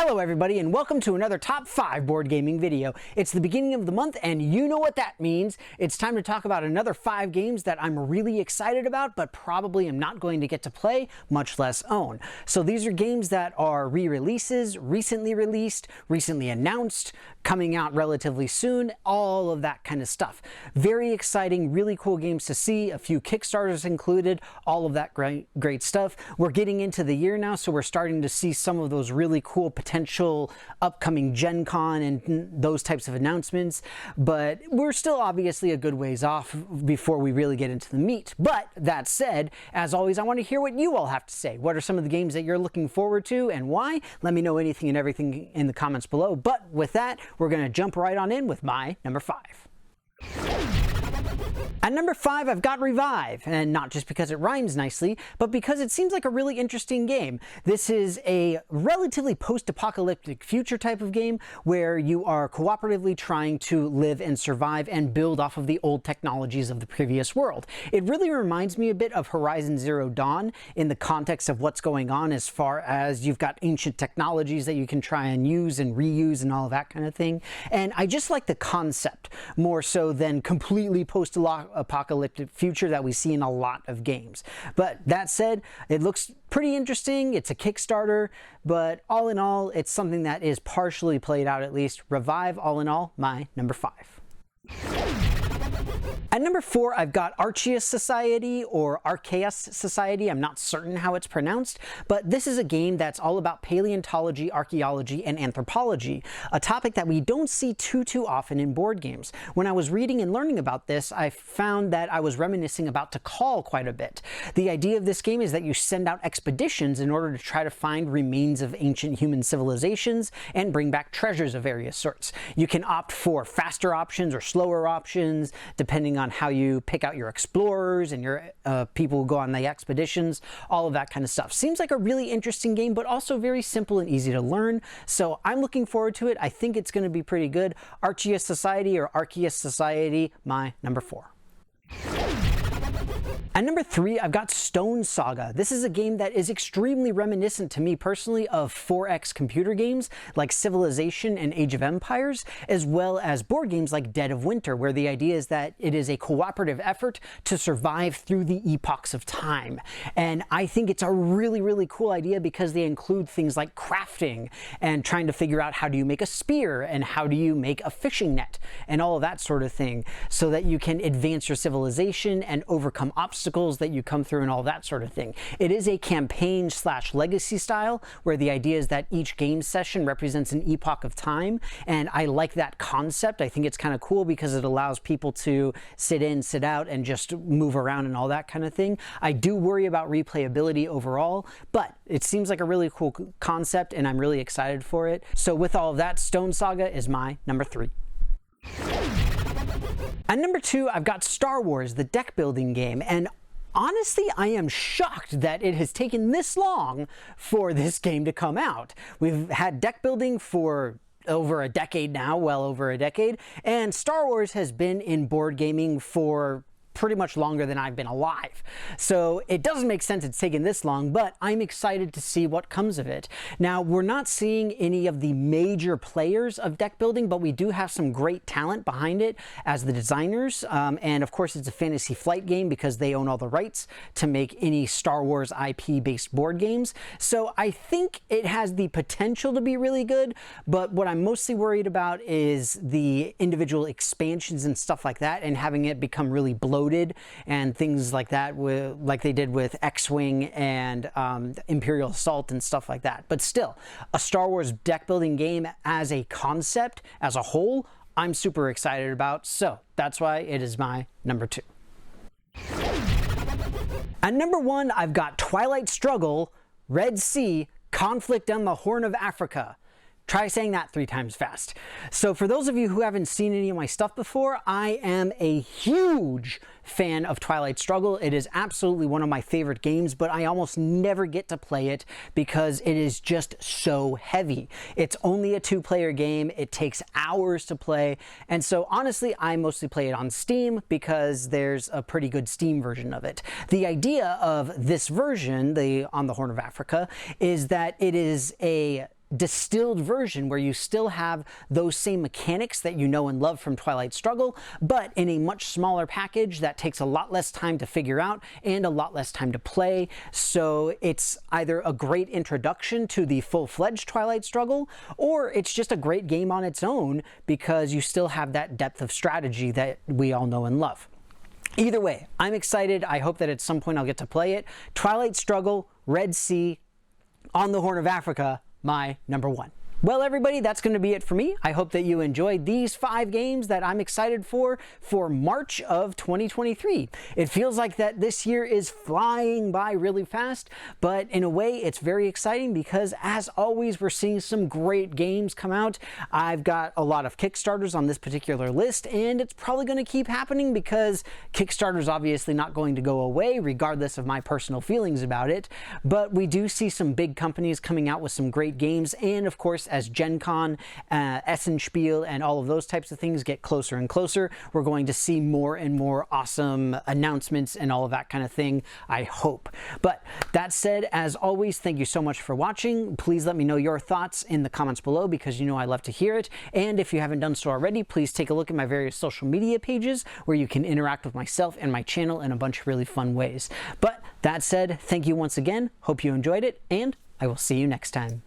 Hello everybody and welcome to another top 5 board gaming video. It's the beginning of the month and you know what that means. It's time to talk about another 5 games that I'm really excited about but probably am not going to get to play, much less own. So these are games that are re-releases, recently released, recently announced, coming out relatively soon, all of that kind of stuff. Very exciting, really cool games to see, a few Kickstarters included, all of that great stuff. We're getting into the year now, so we're starting to see some of those really cool potential upcoming Gen Con and those types of announcements, but we're still obviously a good ways off before we really get into the meat. But that said, as always, I want to hear what you all have to say. What are some of the games that you're looking forward to and why? Let me know anything and everything in the comments below. But with that, we're going to jump right on in with my number 5. At number 5, I've got Revive, and not just because it rhymes nicely, but because it seems like a really interesting game. This is a relatively post-apocalyptic future type of game where you are cooperatively trying to live and survive and build off of the old technologies of the previous world. It really reminds me a bit of Horizon Zero Dawn in the context of what's going on as far as you've got ancient technologies that you can try and use and reuse and all of that kind of thing. And I just like the concept more so than completely post-apocalyptic future that we see in a lot of games. But that said, it looks pretty interesting. It's a Kickstarter, but all in all, it's something that is partially played out at least. Revive, all in all, my number 5. At number 4, I've got Archaeus Society or Archaeus Society. I'm not certain how it's pronounced, but this is a game that's all about paleontology, archaeology, and anthropology, a topic that we don't see too often in board games. When I was reading and learning about this, I found that I was reminiscing about Tikal quite a bit. The idea of this game is that you send out expeditions in order to try to find remains of ancient human civilizations and bring back treasures of various sorts. You can opt for faster options or slower options, depending on how you pick out your explorers and your people who go on the expeditions, all of that kind of stuff. Seems like a really interesting game, but also very simple and easy to learn. So I'm looking forward to it. I think it's going to be pretty good. Archaeus Society or Archaeus Society, my number 4. At number 3, I've got Stone Saga. This is a game that is extremely reminiscent to me personally of 4X computer games like Civilization and Age of Empires, as well as board games like Dead of Winter, where the idea is that it is a cooperative effort to survive through the epochs of time. And I think it's a really cool idea because they include things like crafting and trying to figure out how do you make a spear and how do you make a fishing net and all of that sort of thing so that you can advance your civilization and overcome obstacles that you come through and all that sort of thing. It is a campaign/legacy style where the idea is that each game session represents an epoch of time, and I like that concept. I think it's kind of cool because it allows people to sit in, sit out, and just move around and all that kind of thing. I do worry about replayability overall, but it seems like a really cool concept and I'm really excited for it. So with all of that, Stone Saga is my number 3. At number 2, I've got Star Wars, the deck building game, and honestly, I am shocked that it has taken this long for this game to come out. We've had deck building for over a decade now, well over a decade, and Star Wars has been in board gaming for pretty much longer than I've been alive. So it doesn't make sense it's taken this long, but I'm excited to see what comes of it. Now, we're not seeing any of the major players of deck building, but we do have some great talent behind it as the designers. And of course, it's a Fantasy Flight game because they own all the rights to make any Star Wars IP-based board games. So I think it has the potential to be really good, but what I'm mostly worried about is the individual expansions and stuff like that and having it become really bloated and things like that, like they did with X-Wing and Imperial Assault and stuff like that. But still, a Star Wars deck building game as a concept, as a whole, I'm super excited about. So that's why it is my number 2. At number 1, I've got Twilight Struggle, Red Sea, Conflict on the Horn of Africa. Try saying that 3 times fast. So for those of you who haven't seen any of my stuff before, I am a huge fan of Twilight Struggle. It is absolutely one of my favorite games, but I almost never get to play it because it is just so heavy. It's only a 2-player game. It takes hours to play. And so honestly, I mostly play it on Steam because there's a pretty good Steam version of it. The idea of this version, the On the Horn of Africa, is that it is a distilled version where you still have those same mechanics that you know and love from Twilight Struggle, but in a much smaller package that takes a lot less time to figure out and a lot less time to play. So it's either a great introduction to the full-fledged Twilight Struggle, or it's just a great game on its own because you still have that depth of strategy that we all know and love. Either way, I'm excited. I hope that at some point I'll get to play it. Twilight Struggle, Red Sea, on the Horn of Africa, my number one. Well, everybody, that's going to be it for me. I hope that you enjoyed these 5 games that I'm excited for March of 2023. It feels like that this year is flying by really fast, but in a way it's very exciting because, as always, we're seeing some great games come out. I've got a lot of Kickstarters on this particular list, and it's probably going to keep happening because Kickstarter's obviously not going to go away regardless of my personal feelings about it, but we do see some big companies coming out with some great games, and of course, as Gen Con, Essenspiel, and all of those types of things get closer and closer, we're going to see more and more awesome announcements and all of that kind of thing, I hope. But that said, as always, thank you so much for watching. Please let me know your thoughts in the comments below because you know I love to hear it. And if you haven't done so already, please take a look at my various social media pages where you can interact with myself and my channel in a bunch of really fun ways. But that said, thank you once again. Hope you enjoyed it, and I will see you next time.